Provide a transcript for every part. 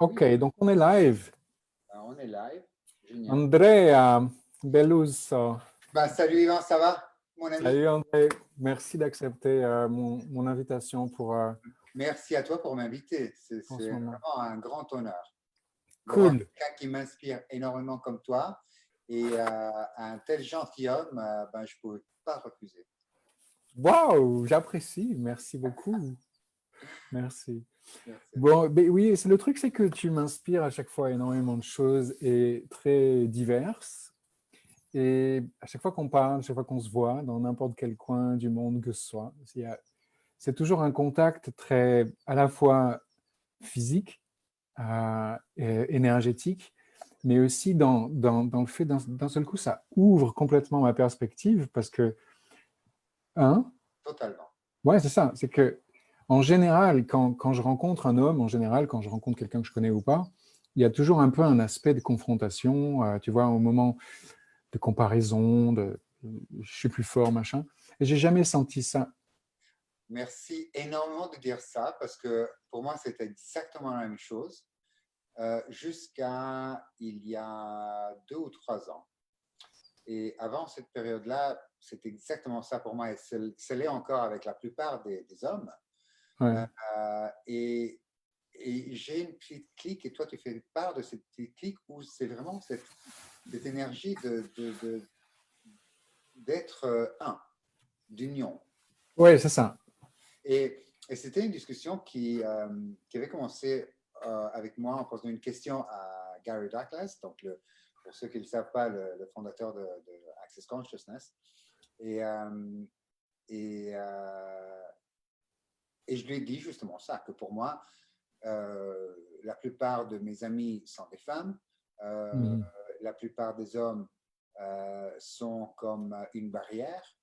Ok, donc on est live. On est live. Génial. Andrea Belluso. Salut Yvan, ça va, mon ami? Salut André, merci d'accepter mon invitation pour Merci à toi pour m'inviter. C'est ce moment. vraiment un grand honneur d'avoir Cool. quelqu'un qui m'inspire énormément comme toi et un tel gentilhomme, je ne pouvais pas refuser. Waouh, j'apprécie, merci beaucoup. Merci. Merci. Bon, ben oui, c'est le truc, c'est que tu m'inspires à chaque fois énormément de choses et très diverses. Et à chaque fois qu'on parle, à chaque fois qu'on se voit, dans n'importe quel coin du monde que ce soit, c'est toujours un contact très à la fois physique, énergétique, mais aussi dans le fait d'un seul coup, ça ouvre complètement ma perspective parce que, Totalement. ouais, c'est ça, c'est que en général, quand je rencontre un homme, en général, quand je rencontre quelqu'un que je connais ou pas, il y a toujours un peu un aspect de confrontation, tu vois, au moment de comparaison, de je suis plus fort, machin. Et j'ai jamais senti ça. Merci énormément de dire ça parce que pour moi, c'était exactement la même chose jusqu'à il y a 2 ou 3 ans. Et avant cette période-là, c'est exactement ça pour moi et c'est l'est encore avec la plupart des hommes. Ouais. Et j'ai une petite clique et toi tu fais part de cette petite clique où c'est vraiment cette énergie d'être un, d'union. Ouais, c'est ça. Et c'était une discussion qui avait commencé avec moi en posant une question à Gary Douglas, donc pour ceux qui ne le savent pas, le fondateur de Access Consciousness. Et, je lui ai dit justement ça, que pour moi, la plupart de mes amis sont des femmes, la plupart des hommes sont comme une barrière.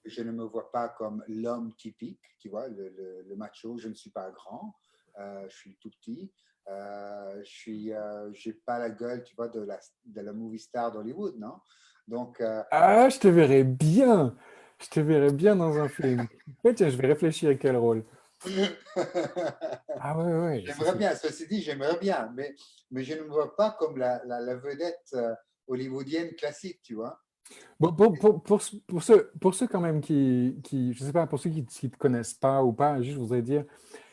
Je ne me vois pas comme l'homme typique, tu vois, le macho. Je ne suis pas grand, je suis tout petit. J'ai pas la gueule, tu vois, de la movie star d'Hollywood, non? Donc, je te verrais bien. Je te verrais bien dans un film. Ouais, tiens, je vais réfléchir à quel rôle. Ah ouais, ouais. j'aimerais bien, ceci dit, j'aimerais bien, mais je ne me vois pas comme la vedette hollywoodienne classique, tu vois. Bon, pour ceux quand même je sais pas, pour ceux qui ne te connaissent pas ou pas, juste je voudrais dire,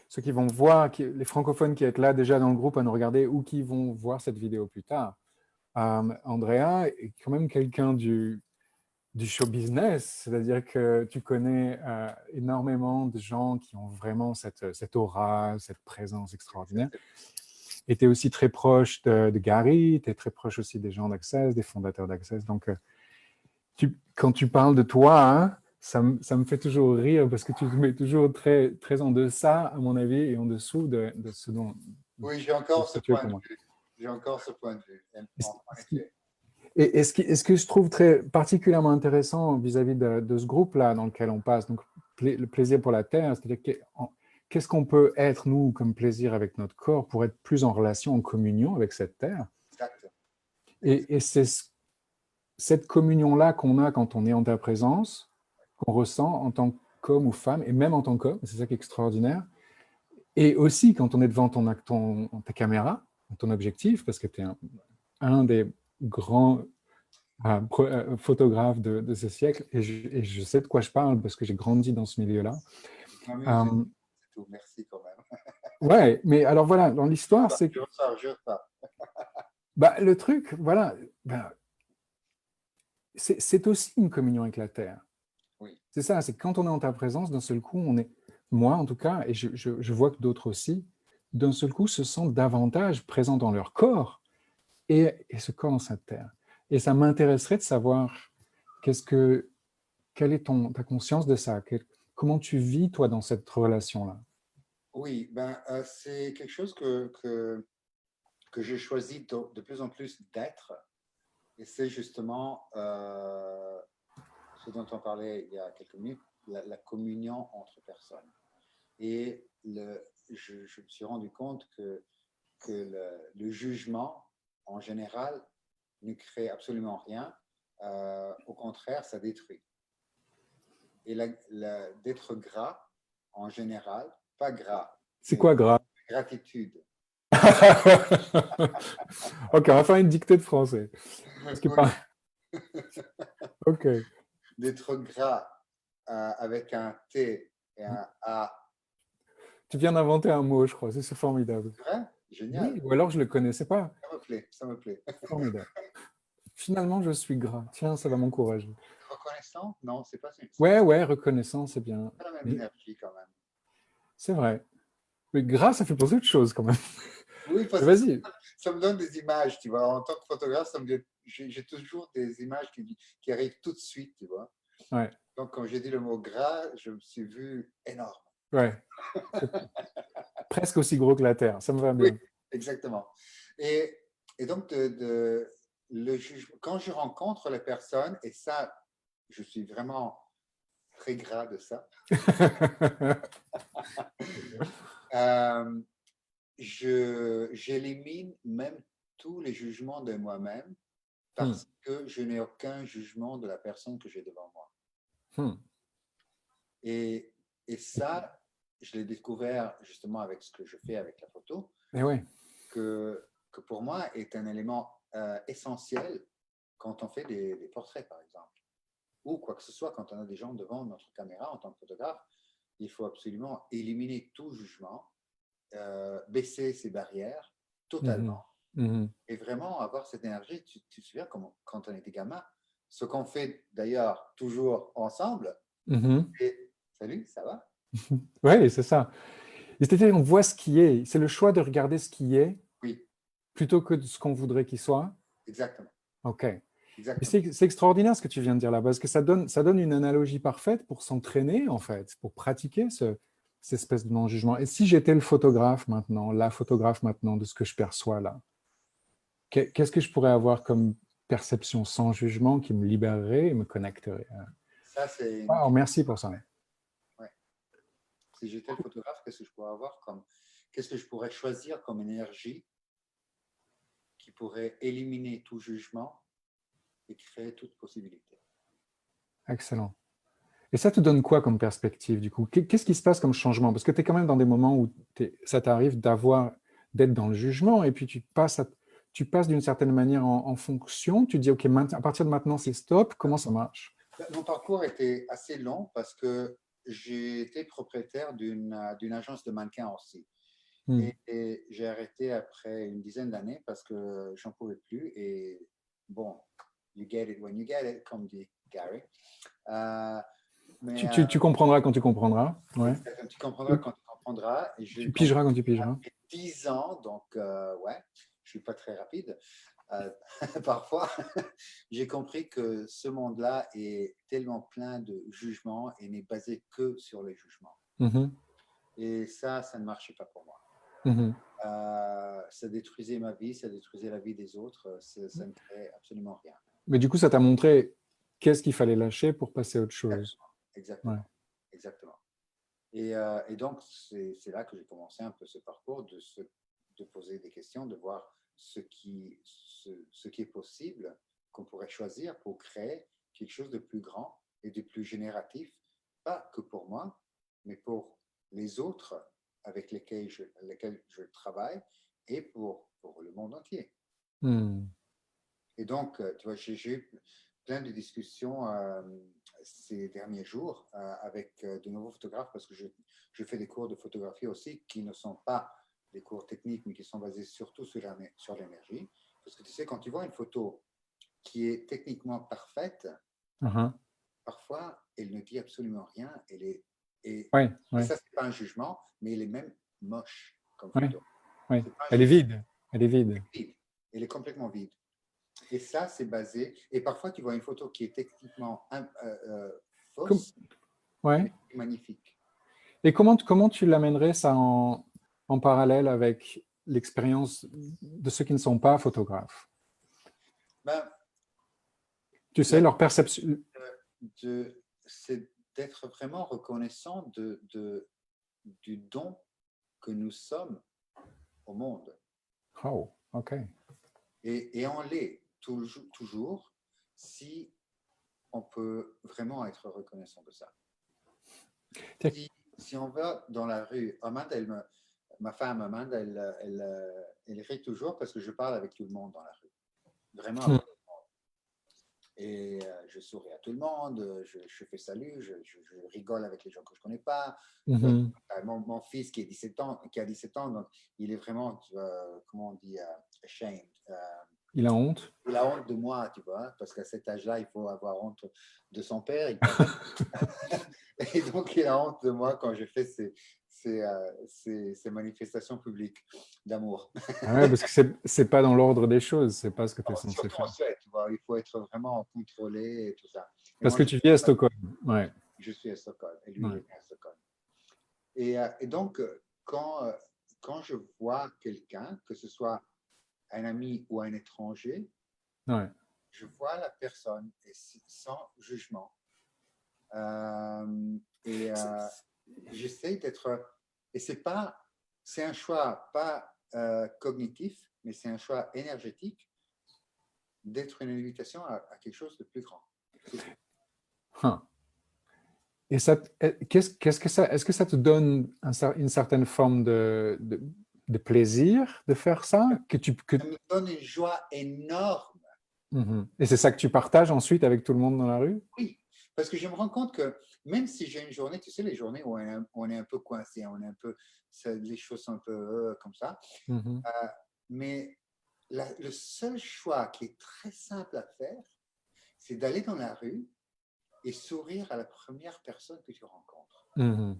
ceux qui vont voir, les francophones qui sont là déjà dans le groupe à nous regarder ou qui vont voir cette vidéo plus tard, Andrea est quand même quelqu'un du show business, c'est-à-dire que tu connais énormément de gens qui ont vraiment cette aura, cette présence extraordinaire. Et tu es aussi très proche de Gary, tu es très proche aussi des gens d'Access, des fondateurs d'Access. Donc, quand tu parles de toi, hein, ça me fait toujours rire parce que tu te mets toujours très, très en deçà, à mon avis, et en dessous de ce dont Oui, j'ai encore ce tu es point pour de moi. vue. J'ai encore ce point de vue, en effet. Et ce que je trouve très particulièrement intéressant vis-à-vis de ce groupe-là dans lequel on passe, donc le plaisir pour la Terre, c'est-à-dire qu'est-ce qu'on peut être, nous, comme plaisir avec notre corps pour être plus en relation, en communion avec cette Terre. Exact. Et c'est cette communion-là qu'on a quand on est en ta présence, qu'on ressent en tant qu'homme ou femme, et même en tant qu'homme, c'est ça qui est extraordinaire. Et aussi quand on est devant ta caméra, ton objectif, parce que tu es un des grands photographe de ce siècle, et je sais de quoi je parle parce que j'ai grandi dans ce milieu-là. C'est tout. Merci quand même. Ouais, mais alors voilà, dans l'histoire, c'est que Je repars. le truc, voilà, c'est aussi une communion avec la Terre. Oui. C'est ça, c'est quand on est en ta présence, d'un seul coup, on est, moi en tout cas, et je vois que d'autres aussi, d'un seul coup se sentent davantage présents dans leur corps et ce corps dans sa Terre. Et ça m'intéresserait de savoir quelle est ta conscience de ça? Comment tu vis, toi, dans cette relation-là? Oui, c'est quelque chose que j'ai choisi de plus en plus d'être. Et c'est justement ce dont on parlait il y a quelques minutes, la communion entre personnes. Et je me suis rendu compte que le jugement, en général, ne crée absolument rien. Au contraire, ça détruit. Et d'être gras, en général, pas gras, C'est mais quoi gras? gratitude. Ok, on va faire une dictée de français. Parce que Oui, Ok. des trucs gras avec un T et un A. Tu viens d'inventer un mot, je crois. C'est formidable. C'est vrai? Oui, Génial. ou alors je ne le connaissais pas. Ça me plaît, ça me plaît. Formidable. Finalement, je suis gras. Tiens, ça va m'encourager. Reconnaissant? Non, c'est Ouais, ouais, reconnaissant, c'est bien. pas la même Mais énergie quand même. c'est vrai. Mais gras, ça fait penser à autre chose quand même. Oui, Mais parce que vas-y. ça me donne des images, tu vois. En tant que photographe, j'ai toujours des images qui arrivent tout de suite, tu vois. Ouais, Donc, quand j'ai dit le mot gras, je me suis vu énorme. ouais. C'est presque aussi gros que la Terre. Ça me va Oui, bien. exactement. Et, et donc, le jugement, quand je rencontre les personnes, et ça, je suis vraiment très gras de ça, euh, j'élimine même tous les jugements de moi-même Hmm, parce que je n'ai aucun jugement de la personne que j'ai devant moi. hmm. Et, et ça, je l'ai découvert justement avec ce que je fais avec la photo, Et ouais, que pour moi est un élément essentiel quand on fait des portraits, par exemple, ou quoi que ce soit, quand on a des gens devant notre caméra en tant que photographe, il faut absolument éliminer tout jugement, baisser ses barrières mhm, totalement mhm, et vraiment avoir cette énergie. Tu te souviens quand on était gamin, ce qu'on fait d'ailleurs toujours ensemble, mhm. et salut, ça va? Ouais, c'est ça. Et c'est-à-dire, on voit ce qui est. C'est le choix de regarder ce qui est Oui, plutôt que de ce qu'on voudrait qu'il soit. exactement, OK. Mais exactement. c'est extraordinaire ce que tu viens de dire là, parce que ça donne une analogie parfaite pour s'entraîner, en fait, pour pratiquer cette espèce de non-jugement. Et si j'étais le photographe maintenant, la photographe maintenant de ce que je perçois là, qu'est-ce que je pourrais avoir comme perception sans jugement qui me libérerait et me connecterait? Ça, c'est une Wow, question. merci pour ça. Ouais. Si j'étais le photographe, qu'est-ce que je pourrais choisir comme énergie qui pourrait éliminer tout jugement et créer toute possibilité? Excellent. Et ça te donne quoi comme perspective, du coup? Qu'est-ce qui se passe comme changement? Parce que tu es quand même dans des moments où ça t'arrive d'être dans le jugement, et puis tu passes d'une certaine manière en fonction, tu dis, OK, à partir de maintenant, c'est stop. Comment ça marche? Mon parcours était assez long parce que j'ai été propriétaire d'une agence de mannequins aussi. Hmm. Et j'ai arrêté après une dizaine d'années parce que j'en pouvais plus. Et bon, you get it when you get it, comme dit Gary. Euh, mais Tu comprendras quand tu comprendras. Ouais. exactement, tu comprendras quand tu comprendras. Et Tu j'ai compris pigeras quand tu pigeras. 10 ans, donc ouais, je suis pas très rapide. Euh, parfois, j'ai compris que ce monde-là est tellement plein de jugements et n'est basé que sur les jugements. Mhm, Et ça ne marchait pas pour moi. mhm. Ça détruisait ma vie, ça détruisait la vie des autres, ça ne créait absolument rien. Mais du coup, ça t'a montré qu'est-ce qu'il fallait lâcher pour passer à autre chose. Exactement, Ouais. exactement, exactement. Et donc, c'est là que j'ai commencé un peu ce parcours de poser des questions, de voir ce qui est possible, qu'on pourrait choisir pour créer quelque chose de plus grand et de plus génératif, pas que pour moi, mais pour les autres avec lesquels je travaille et pour le monde entier. Hmm. Et donc, tu vois, j'ai eu plein de discussions ces derniers jours avec de nouveaux photographes parce que je fais des cours de photographie aussi qui ne sont pas des cours techniques, mais qui sont basés surtout sur l'énergie. Parce que tu sais, quand tu vois une photo qui est techniquement parfaite, Uh-huh. parfois, elle ne dit absolument rien. Et, Ouais, et ouais, ça, c'est pas un jugement, mais elle est même moche comme ouais, photo. ouais. C'est pas un Elle est jugement, vide. Elle est vide. elle est vide. Elle est complètement vide. Et ça, c'est basé. Et parfois, tu vois une photo qui est techniquement Com- fausse, ouais. mais magnifique. Et comment tu l'amènerais ça en parallèle avec l'expérience de ceux qui ne sont pas photographes? Ben, Tu sais, la leur perception. c'est d'être vraiment reconnaissant du don que nous sommes au monde. Oh, OK. Et on l'est toujours si on peut vraiment être reconnaissant de ça. Tiens, Si on va dans la rue, Amanda, ma femme Amanda, elle rit toujours parce que je parle avec tout le monde dans la rue. Vraiment avec tout le monde. Et je souris à tout le monde, je fais salut, je rigole avec les gens que je ne connais pas. Mhm. Mon fils qui a 17 ans, donc il est vraiment, comment on dit, ashamed. Il a honte. Il a honte de moi, tu vois, parce qu'à cet âge-là, il faut avoir honte de son père, il paraît. Et donc, il a honte de moi quand je fais ces manifestations publiques d'amour. Ah ouais, parce que c'est pas dans l'ordre des choses, c'est pas ce que tu es censé Surtout en faire. Suède, tu vois, il faut être vraiment contrôlé et tout ça. Et Parce moi, que tu vis à Stockholm. Ouais. je suis à Stockholm et lui, il Ouais. est à Stockholm. Et donc, quand je vois quelqu'un, que ce soit un ami ou un étranger, Ouais. je vois la personne et sans jugement. Et j'essaie d'être. Et c'est un choix pas cognitif, mais c'est un choix énergétique d'être une invitation à quelque chose de plus grand. Huh. Et ça, qu'est-ce que ça, est-ce que ça te donne une certaine forme de plaisir de faire ça? Ça me donne une joie énorme. Mhm. Et c'est ça que tu partages ensuite avec tout le monde dans la rue? Oui, parce que je me rends compte que même si j'ai une journée, tu sais, les journées où on est un peu coincé, les choses sont un peu comme ça, Mhm. mais le seul choix qui est très simple à faire, c'est d'aller dans la rue et sourire à la première personne que tu rencontres. Mhm.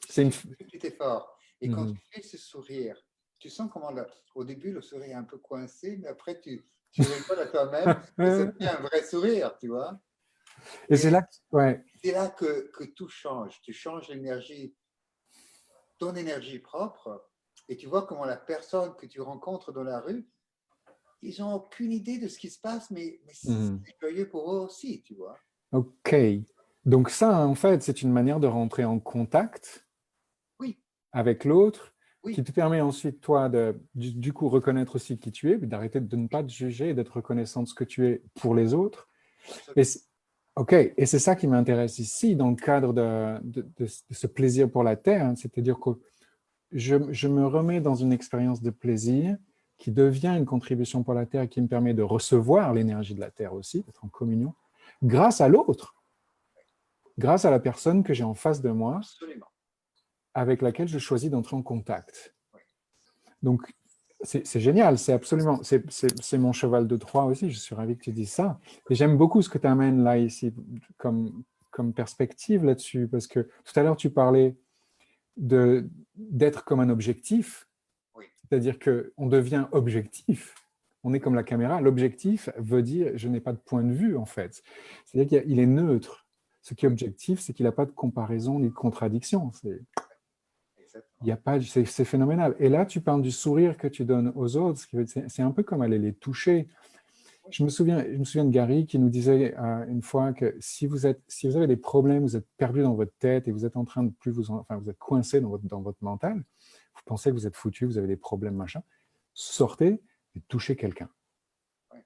Si C'est une... tu fais un petit effort et quand Mhm. tu fais ce sourire, tu sens comment au début le sourire est un peu coincé, mais après tu rigoles à toi-même et ça devient un vrai sourire, tu vois. Et c'est Et là, ouais. c'est là que tout change. Tu changes l'énergie, ton énergie propre, et tu vois comment la personne que tu rencontres dans la rue, ils n'ont aucune idée de ce qui se passe, mais c'est Mhm. joyeux pour eux aussi, tu vois. OK. Donc ça, en fait, c'est une manière de rentrer en contact Oui, avec l'autre qui oui, te permet ensuite, toi, du coup, reconnaître aussi qui tu es, d'arrêter de ne pas te juger et d'être reconnaissant de ce que tu es pour les autres. Et absolument. OK. Et c'est ça qui m'intéresse ici, dans le cadre de ce plaisir pour la Terre, hein. C'est-à-dire que je me remets dans une expérience de plaisir qui devient une contribution pour la Terre et qui me permet de recevoir l'énergie de la Terre aussi, d'être en communion, grâce à l'autre, grâce à la personne que j'ai en face de moi, Absolument. avec laquelle je choisis d'entrer en contact. Oui. Donc, c'est génial, c'est absolument, c'est mon cheval de Troie aussi, je suis ravi que tu dises ça. Et j'aime beaucoup ce que tu amènes là, ici, comme perspective là-dessus, parce que tout à l'heure, tu parlais d'être comme un objectif, Oui. c'est-à-dire qu'on devient objectif. On est comme la caméra. L'objectif veut dire je n'ai pas de point de vue, en fait. C'est-à-dire qu'il est neutre. Ce qui est Oui. objectif, c'est qu'il n'a pas de comparaison ni de contradiction. Il Exactement. y a pas, c'est phénoménal. Et là, tu parles du sourire que tu donnes aux autres. C'est un peu comme aller les toucher. Oui. Je me souviens de Gary qui nous disait une fois que si vous avez des problèmes, vous êtes perdu dans votre tête et vous êtes en train de plus enfin, vous êtes coincé dans votre mental, vous pensez que vous êtes foutu, vous avez des problèmes, machin, sortez et touchez quelqu'un. Oui.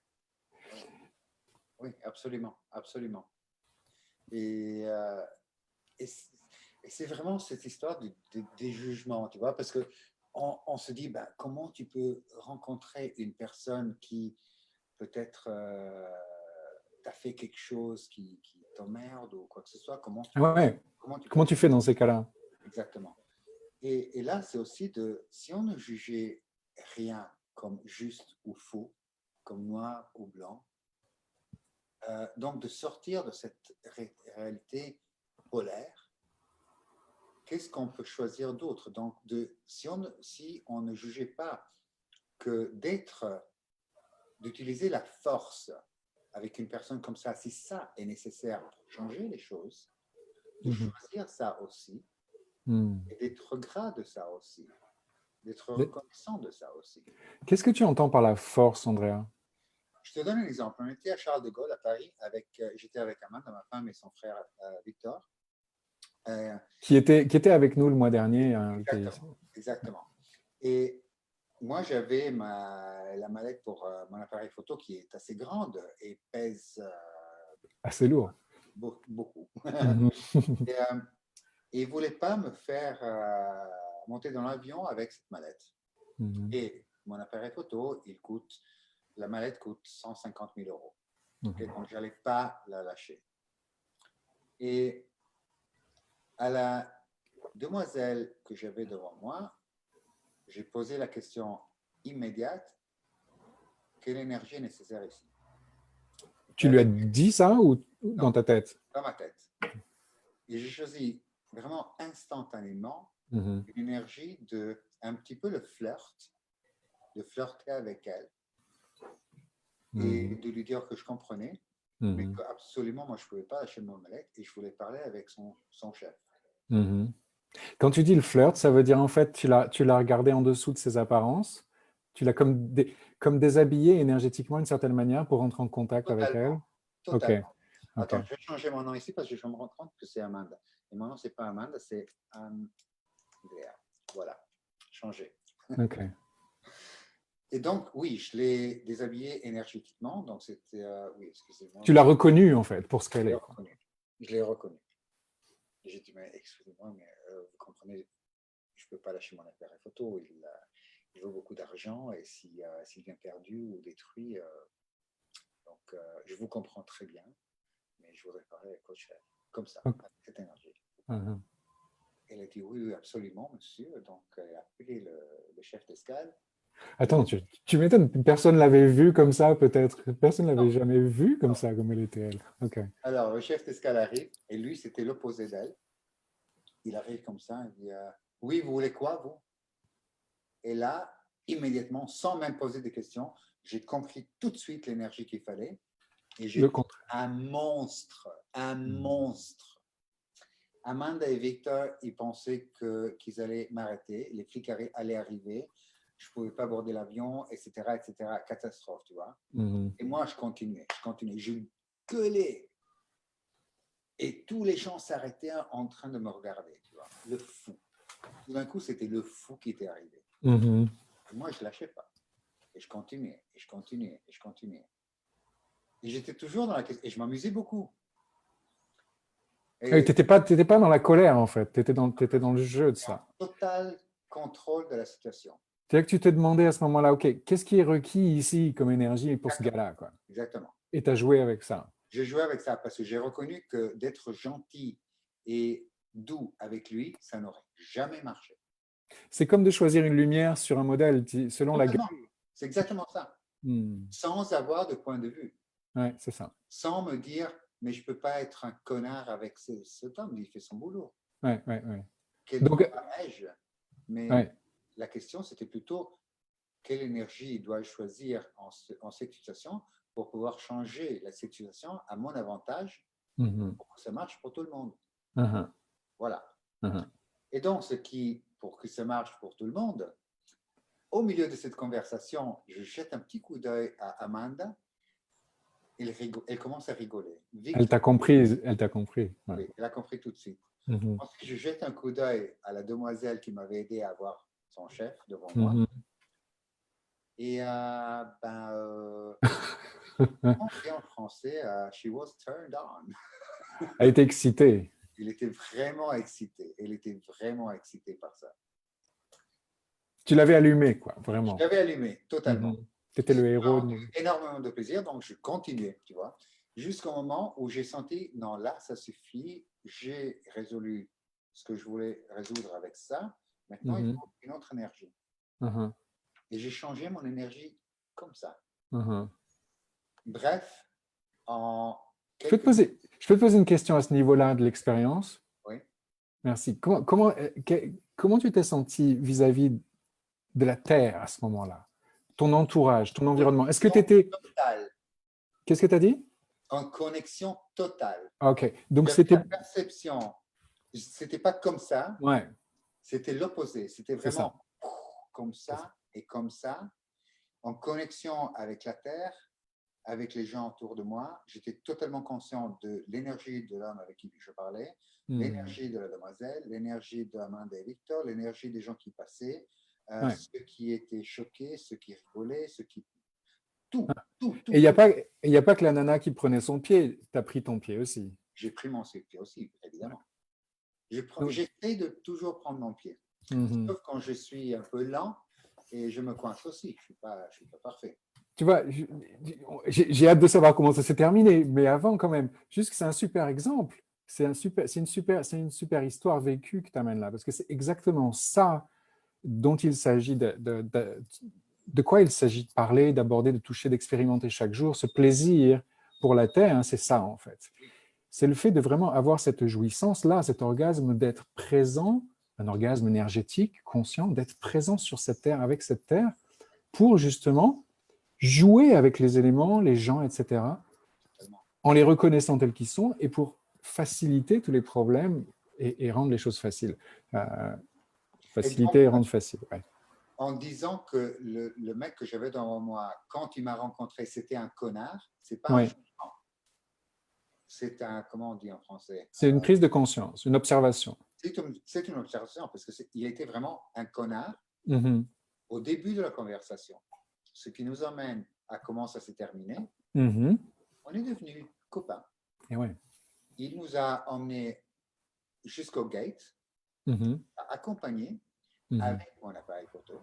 Oui. Oui, absolument. Absolument. Et, et c'est vraiment cette histoire des jugements, tu vois, parce que on se dit, ben, comment tu peux rencontrer une personne qui peut-être t'a fait quelque chose qui t'emmerde ou quoi que ce soit, Ouais. comment tu peux Comment tu fais dans ces cas-là? exactement. Et là, c'est aussi si on ne jugeait rien comme juste ou faux, comme noir ou blanc, donc de sortir de cette réalité polaire, qu'est-ce qu'on peut choisir d'autre? Donc, si on ne jugeait pas que d'utiliser la force avec une personne comme ça, si ça est nécessaire pour changer les choses, de Mhm. choisir ça aussi Hmm. et d'être gras de ça aussi, d'être reconnaissant de ça aussi. Qu'est-ce que tu entends par la force, Andrea? Je te donne un exemple. On était à Charles de Gaulle à Paris, j'étais avec Amanda, ma femme et son frère Victor. Euh, Qui était avec nous le mois dernier, invité ici. exactement, exactement. Et moi, j'avais la mallette pour mon appareil photo qui est assez grande et pèse Assez lourd. beaucoup. Mhm. Et, il ne voulait pas me faire monter dans l'avion avec cette mallette. Et mon appareil photo, la mallette coûte 150 000 euros. Okay, donc, je n'allais pas la lâcher. Et à la demoiselle que j'avais devant moi, j'ai posé la question immédiate, quelle énergie est nécessaire ici? Tu lui as dit ça ou dans ta tête? Dans ma tête. Et j'ai choisi vraiment instantanément une énergie de un petit peu le flirt, de flirter avec elle et de lui dire que je comprenais, mais qu'absolument, moi, je ne pouvais pas lâcher mon mallette et je voulais parler avec son chef. Quand tu dis le flirt, ça veut dire en fait, tu l'as regardé en dessous de ses apparences, tu l'as comme déshabillé énergétiquement d'une certaine manière pour rentrer en contact avec elle. Totalement. Ok. Attends, je vais changer mon nom ici parce que je me rends compte que c'est Amanda. Et mon nom, ce n'est pas Amanda, c'est Andrea. Voilà, changé. Ok. Et donc, oui, je l'ai déshabillée énergétiquement. Donc, c'était, oui, excusez-moi. Tu l'as reconnue en fait pour ce qu'elle est. Je l'ai reconnue. J'ai dit, mais excusez-moi, mais vous comprenez, je ne peux pas lâcher mon appareil photo. Il vaut beaucoup d'argent et s'il vient perdu ou détruit, donc je vous comprends très bien, mais je voudrais parler avec votre chef, comme ça, avec cette énergie. Elle a dit, oui, absolument, monsieur. Donc, elle a appelé le chef d'escale. Attends, tu m'étonnes, personne ne l'avait vue comme ça peut-être. Personne ne l'avait jamais vue comme ça, comme elle était elle. Ok. Alors, le chef d'escale arrive et lui, c'était l'opposé d'elle. Il arrive comme ça, il dit, oui, vous voulez quoi, vous? Et là, immédiatement, sans même poser de questions, j'ai compris tout de suite l'énergie qu'il fallait. Et j'ai un monstre, un monstre. Amanda et Victor, ils pensaient qu'ils allaient m'arrêter. Les flics allaient arriver. Je ne pouvais pas aborder l'avion, etc., etc. Catastrophe, tu vois. Et moi, je continuais. Je gueulais. Et tous les gens s'arrêtaient en train de me regarder, tu vois. Le fou. Tout d'un coup, c'était le fou qui était arrivé. Et moi, je ne lâchais pas. Et je continuais, et je continuais, et je continuais. Et j'étais toujours dans la question. Et je m'amusais beaucoup. Tu n'étais pas dans la colère, en fait. Tu étais dans le jeu de ça. Total contrôle de la situation. C'est-à-dire que tu t'es demandé à ce moment-là, OK, qu'est-ce qui est requis ici comme énergie pour ce gars-là, quoi. Exactement. Et tu as joué avec ça. J'ai joué avec ça parce que j'ai reconnu que d'être gentil et doux avec lui, ça n'aurait jamais marché. C'est comme de choisir une lumière sur un modèle selon la gamme. C'est exactement ça. Sans avoir de point de vue. Ouais, c'est ça. Sans me dire, mais je ne peux pas être un connard avec cet homme, il fait son boulot. Ouais. Quel droit ai-je? Mais la question, c'était plutôt quelle énergie dois-je choisir en cette situation pour pouvoir changer la situation à mon avantage pour que ça marche pour tout le monde. Voilà. Et donc, pour que ça marche pour tout le monde, au milieu de cette conversation, je jette un petit coup d'œil à Amanda. Elle commence à rigoler. Elle t'a compris. Ouais. Oui, elle a compris tout de suite. Ensuite, je jette un coup d'œil à la demoiselle qui m'avait aidé à avoir son chef devant moi. Et on dit en français, she was turned on. Elle était excitée. Elle était vraiment excitée. Elle était vraiment excitée par ça. Tu l'avais allumé, quoi, vraiment. Je l'avais allumé, totalement. Tu étais le héros. Énormément de plaisir, donc je continuais, tu vois, jusqu'au moment où j'ai senti, non, là, ça suffit, j'ai résolu ce que je voulais résoudre avec ça. Maintenant, il faut une autre énergie. Et j'ai changé mon énergie comme ça. Bref, Je peux te poser une question à ce niveau-là de l'expérience? Oui. Merci. Comment tu t'es senti vis-à-vis de la Terre à ce moment-là? Ton entourage, ton environnement. Est-ce que tu étais… Qu'est-ce que tu as dit? En connexion totale. Ok. Donc c'était… La perception, c'était pas comme ça. Ouais. C'était l'opposé. C'était vraiment comme ça et comme ça, en connexion avec la Terre, avec les gens autour de moi. J'étais totalement conscient de l'énergie de l'homme avec qui je parlais, l'énergie de la demoiselle, l'énergie de Amanda et Victor, l'énergie des gens qui passaient, ceux qui étaient choqués, ceux qui rigolaient, ceux qui… Tout. Et il n'y a pas que la nana qui prenait son pied. Tu as pris ton pied aussi. J'ai pris mon pied aussi, évidemment. J'essaie de toujours prendre mon pied. Mhm. Sauf quand je suis un peu lent et je me coince aussi. Je suis pas parfait. Tu vois, j'ai hâte de savoir comment ça s'est terminé, mais avant quand même, juste que c'est un super exemple. C'est une super histoire vécue que tu amènes là, parce que c'est exactement ça dont il s'agit de quoi il s'agit de parler, d'aborder, de toucher, d'expérimenter chaque jour. Ce plaisir pour la Terre, hein, c'est ça en fait. C'est le fait de vraiment avoir cette jouissance-là, cet orgasme d'être présent, un orgasme énergétique, conscient, d'être présent sur cette Terre, avec cette Terre, pour justement jouer avec les éléments, les gens, etc., Tellement. en les reconnaissant tels qu'ils sont et pour faciliter tous les problèmes et rendre les choses faciles. Euh, Et donc, faciliter et rendre facile. Ouais. en disant que le mec que j'avais devant moi, quand il m'a rencontré, c'était un connard, c'est pas un Ouais. jugement. C'est un, comment on dit en français? C'est une prise de conscience, une observation. C'est une observation parce qu'il était vraiment un connard Mhm. au début de la conversation. Ce qui nous amène à comment ça s'est terminé. Mhm. On est devenus copains. Et ouais. Il nous a emmenés jusqu'au gate, Mhm. accompagnés Mhm. avec mon appareil photo.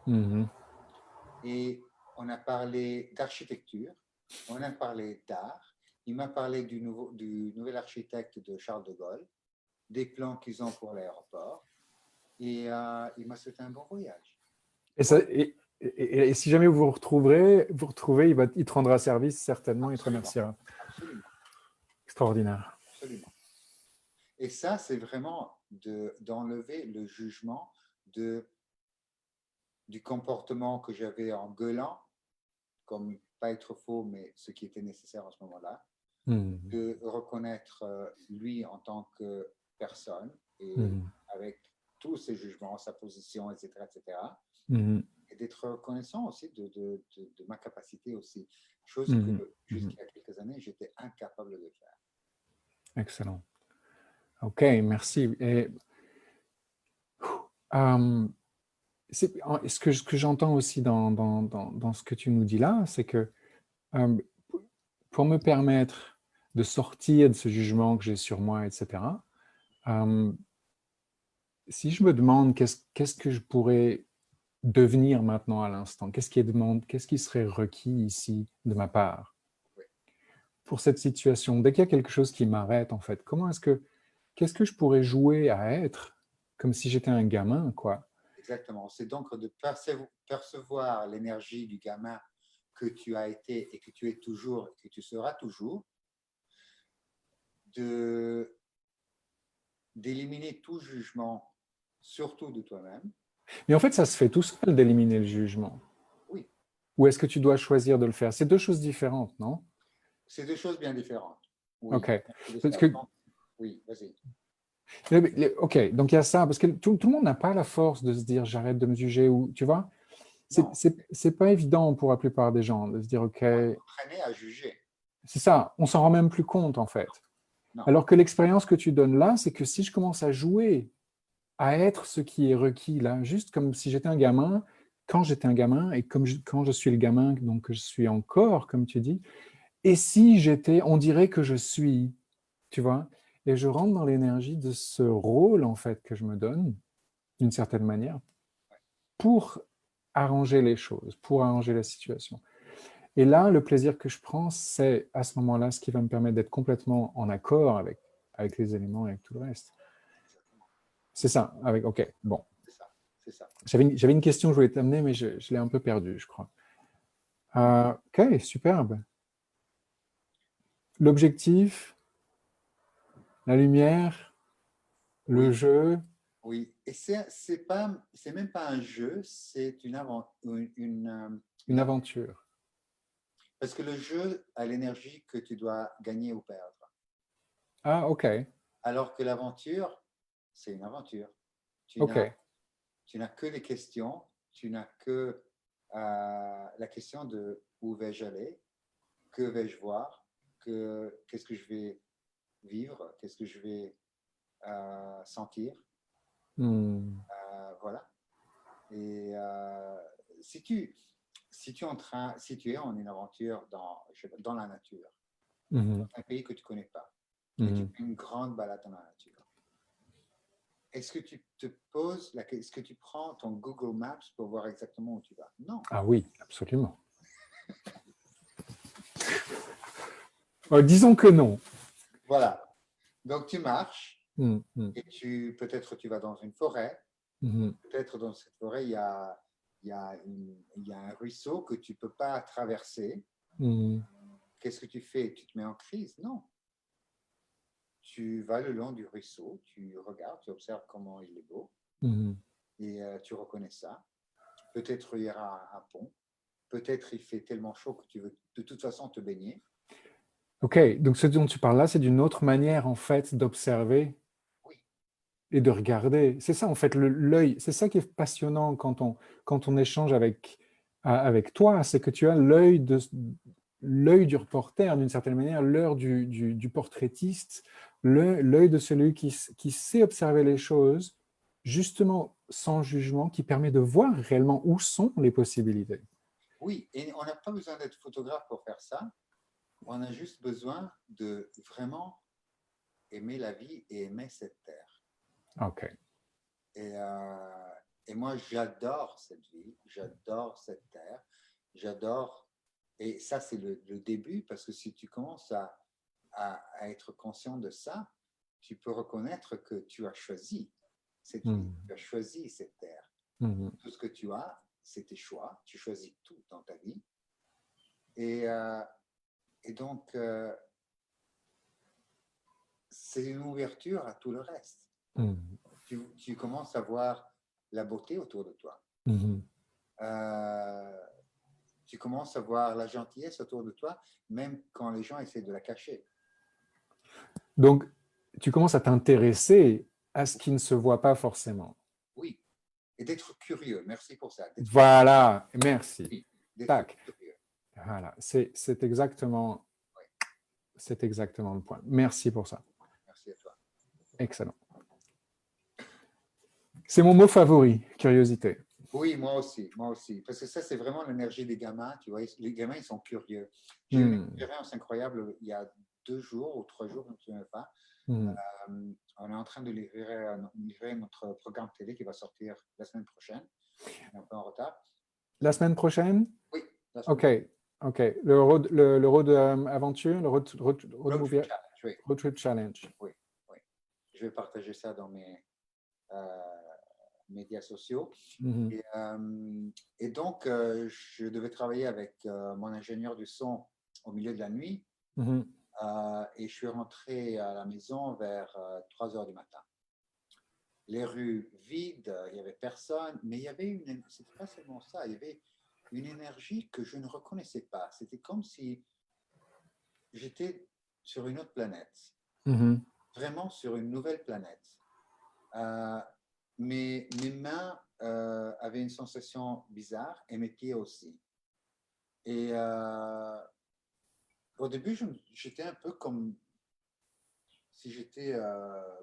Mhm. Et on a parlé d'architecture, on a parlé d'art. Il m'a parlé du nouvel architecte de Charles de Gaulle, des plans qu'ils ont pour l'aéroport. Et il m'a souhaité un bon voyage. Et, ça, Voilà, et si jamais vous retrouvez, il te rendra service certainement, il te absolument, remerciera. absolument, Extraordinaire. absolument. Et ça, c'est vraiment d'enlever le jugement de, du comportement que j'avais en gueulant, comme pas être faux, mais ce qui était nécessaire en ce moment-là, Mhm. de reconnaître lui en tant que personne et Mhm. avec tous ses jugements, sa position, etc., etc., Mhm. et d'être reconnaissant aussi de ma capacité aussi, chose que Mhm. Mhm. jusqu'à quelques années, j'étais incapable de faire. Excellent. OK, merci. Et euh, ce que j'entends aussi dans ce que tu nous dis là, c'est que euh, pour me permettre de sortir de ce jugement que j'ai sur moi, etc., euh, si je me demande qu'est-ce que je pourrais devenir maintenant à l'instant, qu'est-ce qui serait requis ici de ma part Oui, pour cette situation, dès qu'il y a quelque chose qui m'arrête, en fait, qu'est-ce que je pourrais jouer à être comme si j'étais un gamin, quoi. exactement. C'est donc de percevoir l'énergie du gamin que tu as été et que tu es toujours et que tu seras toujours, de d'éliminer tout jugement, surtout de toi-même. Mais en fait, ça se fait tout seul d'éliminer le jugement. Oui, Ou est-ce que tu dois choisir de le faire? C'est deux choses différentes, non? c'est deux choses bien différentes. Oui, OK. on peut le Parce faire. que, Donc, oui, vas-y. OK, donc il y a ça, parce que tout le monde n'a pas la force de se dire j'arrête de me juger, ou tu vois, Non, c'est pas évident pour la plupart des gens de se dire OK, on est entraîné à juger. c'est ça, on s'en rend même plus compte en fait. Non, Alors que l'expérience que tu donnes là, c'est que si je commence à jouer, à être ce qui est requis là, juste comme si j'étais un gamin, quand j'étais un gamin, et quand je suis le gamin, donc que je suis encore, comme tu dis, et si j'étais, on dirait que je suis, tu vois, et je rentre dans l'énergie de ce rôle en fait que je me donne, d'une certaine manière, pour arranger les choses, pour arranger la situation. Et là, le plaisir que je prends, c'est à ce moment-là ce qui va me permettre d'être complètement en accord avec les éléments et avec tout le reste. exactement. C'est ça, avec, OK, bon. C'est ça, c'est ça. J'avais une question que je voulais t'amener, mais je l'ai un peu perdue, je crois. OK, superbe. L'objectif, la lumière, le Oui, jeu, oui. Et c'est même pas un jeu, c'est une une aventure. aventure. Parce que le jeu a l'énergie que tu dois gagner ou perdre. Ah, OK, Alors que l'aventure, c'est une aventure. Tu n'as, OK. tu n'as que des questions, tu n'as que la question de où vais-je aller, que vais-je voir, qu'est-ce que je vais vivre, qu'est-ce que je vais sentir. Hmm. Voilà. Et si tu, si tu es en une aventure dans la nature, dans Mhm. un pays que tu ne connais pas, et tu Mhm. fais une grande balade dans la nature, est-ce que tu te poses est-ce que tu prends ton Google Maps pour voir exactement où tu vas? Non. Ah oui, absolument. Disons que non. Voilà. Donc, tu marches Mm, mm, et peut-être tu vas dans une forêt. mhm, Peut-être dans cette forêt, il y a un ruisseau que tu ne peux pas traverser. mhm, Qu'est-ce que tu fais? Tu te mets en crise? Non. Tu vas le long du ruisseau, tu regardes, tu observes comment il est beau mhm. et tu reconnais ça. Peut-être il y aura un pont. Peut-être il fait tellement chaud que tu veux de toute façon te baigner. Ok, donc ce dont tu parles là, c'est d'une autre manière en fait d'observer Oui, et de regarder. C'est ça en fait, l'œil. C'est ça qui est passionnant quand on échange avec toi, c'est que tu as l'œil du reporter d'une certaine manière, l'œil du portraitiste, l'œil de celui qui sait observer les choses justement sans jugement, qui permet de voir réellement où sont les possibilités. oui, et on n'a pas besoin d'être photographe pour faire ça. On a juste besoin de vraiment aimer la vie et aimer cette terre. Ok. Et, et moi, j'adore cette vie, j'adore cette terre, j'adore. Et ça, c'est le début, parce que si tu commences à être conscient de ça, tu peux reconnaître que tu as choisi cette vie, Mhm. tu as choisi cette terre. Mhm. Tout ce que tu as, c'est tes choix, tu choisis tout dans ta vie. Et, euh, et donc, c'est une ouverture à tout le reste. Mhm. Tu commences à voir la beauté autour de toi. Mhm. Euh, tu commences à voir la gentillesse autour de toi, même quand les gens essaient de la cacher. Donc, tu commences à t'intéresser à ce qui ne se voit pas forcément. Oui, et d'être curieux. Merci pour ça. D'être Voilà, merci. oui, d'être Tac. curieux. Voilà, c'est exactement le point. Merci pour ça. Merci à toi. Excellent. C'est mon mot favori, curiosité. Oui, moi aussi, moi aussi. Parce que ça, c'est vraiment l'énergie des gamins. Tu vois, les gamins, ils sont curieux. J'ai eu une Hmm, expérience incroyable il y a 2 jours ou 3 jours, je ne me souviens pas. hmm. On est en train de livrer notre programme télé qui va sortir la semaine prochaine. On est un peu en retard. La semaine prochaine? Oui, la semaine Ok, prochaine. ok. Le road aventure, road Road movie, Trip Challenge, oui, road trip challenge. oui, oui. Je vais partager ça dans mes médias sociaux. Mhm, Et donc, je devais travailler avec mon ingénieur du son au milieu de la nuit. mhm, Et je suis rentré à la maison vers 3 heures du matin. Les rues vides, il n'y avait personne, mais il y avait c'était pas seulement ça, il y avait une énergie que je ne reconnaissais pas. C'était comme si j'étais sur une autre planète, mhm. vraiment sur une nouvelle planète. Euh, mes mains avaient une sensation bizarre et mes pieds aussi. Et au début, j'étais un peu comme si j'étais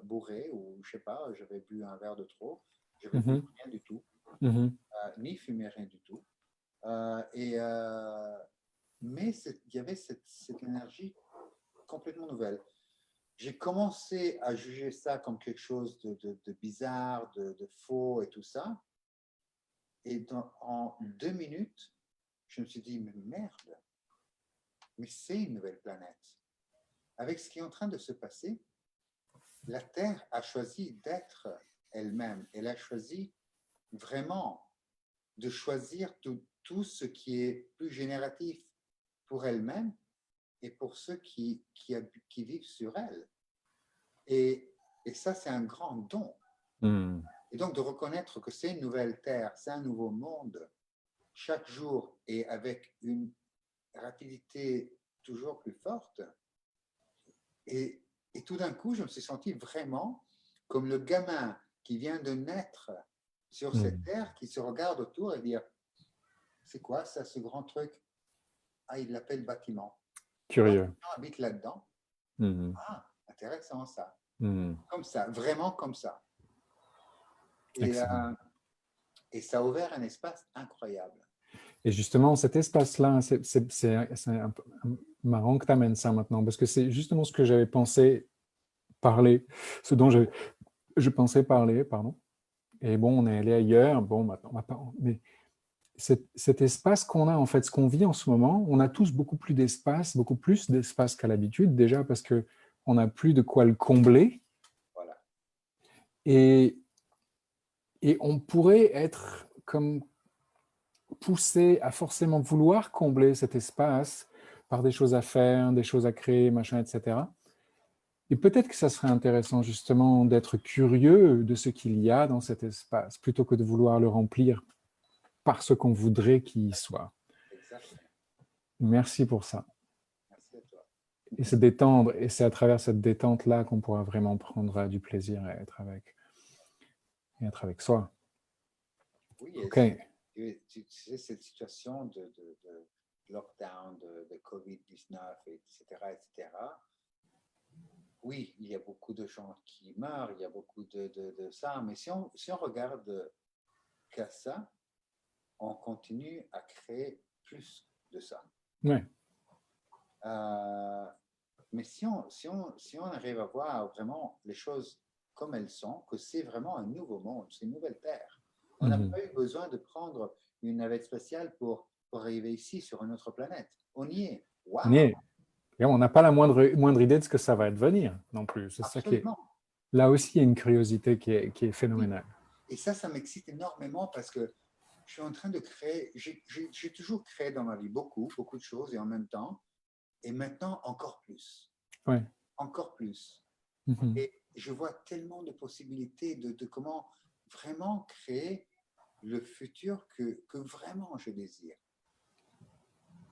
bourré ou je sais pas, j'avais bu un verre de trop. J'avais bu Mhm, rien du tout, mhm, ni fumé rien du tout. Euh, et, euh, mais il y avait cette énergie complètement nouvelle. J'ai commencé à juger ça comme quelque chose de bizarre, de faux et tout ça. Et en 2 minutes, je me suis dit, mais merde, mais c'est une nouvelle planète. Avec ce qui est en train de se passer, la Terre a choisi d'être elle-même. Elle a choisi vraiment de choisir tout ce qui est plus génératif pour elle-même et pour ceux qui vivent sur elle. Et ça, c'est un grand don. hmm. Et donc, de reconnaître que c'est une nouvelle terre, c'est un nouveau monde, chaque jour et avec une rapidité toujours plus forte. Et, et tout d'un coup, je me suis senti vraiment comme le gamin qui vient de naître sur cette Hmm. terre, qui se regarde autour et dire, c'est quoi ça, ce grand truc? Ah, il l'appelle bâtiment. Combien de Curieux. gens habitent là-dedans? Hmm, Ah, intéressant ça. hmm. Comme ça, vraiment comme ça. Et, Excellent. et ça a ouvert un espace incroyable. Et justement, cet espace-là, c'est un peu marrant que tu amènes ça maintenant, parce que c'est justement ce que j'avais pensé parler, ce dont j'avais je pensais parler, pardon. Et bon, on est allé ailleurs. Bon, maintenant, on va pas. Mais cet espace qu'on a, en fait, ce qu'on vit en ce moment, on a tous beaucoup plus d'espace qu'à l'habitude, déjà parce que on n'a plus de quoi le combler. Voilà. Et, et on pourrait être comme poussé à forcément vouloir combler cet espace par des choses à faire, des choses à créer, machin, etc. Et peut-être que ça serait intéressant justement d'être curieux de ce qu'il y a dans cet espace, plutôt que de vouloir le remplir par ce qu'on voudrait qu'il y soit. Exactement. Merci pour ça. Merci à toi. Et se détendre, et c'est à travers cette détente-là qu'on pourra vraiment prendre du plaisir à être avec soi. Oui, OK. tu sais, cette situation de lockdown, de COVID-19, etc., etc., oui, il y a beaucoup de gens qui meurent, il y a beaucoup de ça, mais si on regarde qu'à ça, on continue à créer plus de ça. Ouais. Mais si on arrive à voir vraiment les choses comme elles sont, que c'est vraiment un nouveau monde, c'est une nouvelle terre. On n'a pas eu besoin de prendre une navette spatiale pour arriver ici sur une autre planète. On y est. On y Waouh! est. Et on n'a pas la moindre idée de ce que ça va devenir non plus. C'est ça qui est. Absolument. Là aussi, il y a une curiosité qui est Oui. phénoménale. Et ça m'excite énormément parce que je suis en train de créer, j'ai toujours créé dans ma vie beaucoup, beaucoup de choses et en même temps, et maintenant encore plus. Ouais. Encore plus. Mhm. Et je vois tellement de possibilités de comment vraiment créer le futur que vraiment je désire.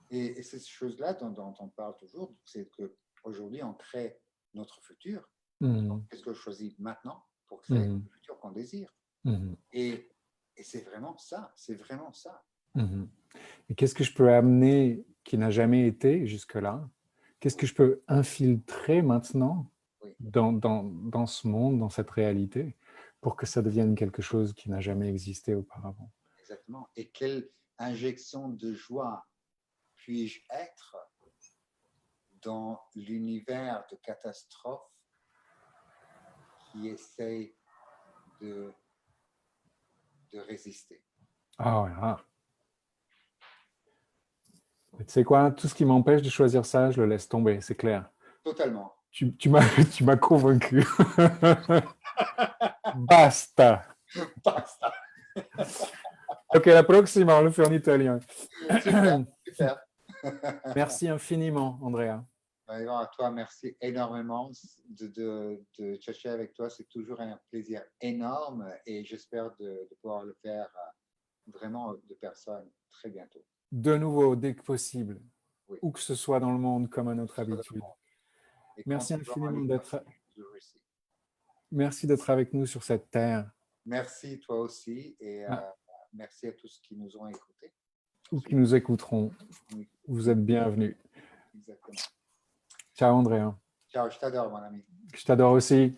Et ces choses-là dont on parle toujours, c'est qu'aujourd'hui, on crée notre futur. Mhm. Qu'est-ce que je choisis maintenant pour créer Mhm. le futur qu'on désire? Mhm. Et c'est vraiment ça, c'est vraiment ça. Mhm. Et qu'est-ce que je peux amener qui n'a jamais été jusque-là? Qu'est-ce Oui, que je peux infiltrer maintenant oui, dans ce monde, dans cette réalité, pour que ça devienne quelque chose qui n'a jamais existé auparavant? exactement. Et quelle injection de joie puis-je être dans l'univers de catastrophe qui essaye de résister. Ah ouais, ah. Tu sais quoi, tout ce qui m'empêche de choisir ça, je le laisse tomber, c'est clair. Totalement. Tu m'as tu m'as convaincu. Basta. Basta. Ok, la prossima, on le fait en italien. Super, super. Merci infiniment, Andrea. À toi, merci énormément de chercher avec toi. C'est toujours un plaisir énorme et j'espère de pouvoir le faire vraiment de personnes très bientôt. De nouveau, dès que possible, Oui, où que ce soit dans le monde, comme à que notre ce soit dans le habitude. monde. Et quand Merci tu veux en infiniment ligne d'être aussi, toujours ici. merci d'être avec nous sur cette terre, Merci toi aussi et ah, merci à tous qui nous ont écoutés. ou qui nous écouteront. Oui, Vous êtes bienvenus. exactement. Ciao, Andrea. Ciao, je t'adore, mon ami. Je t'adore aussi.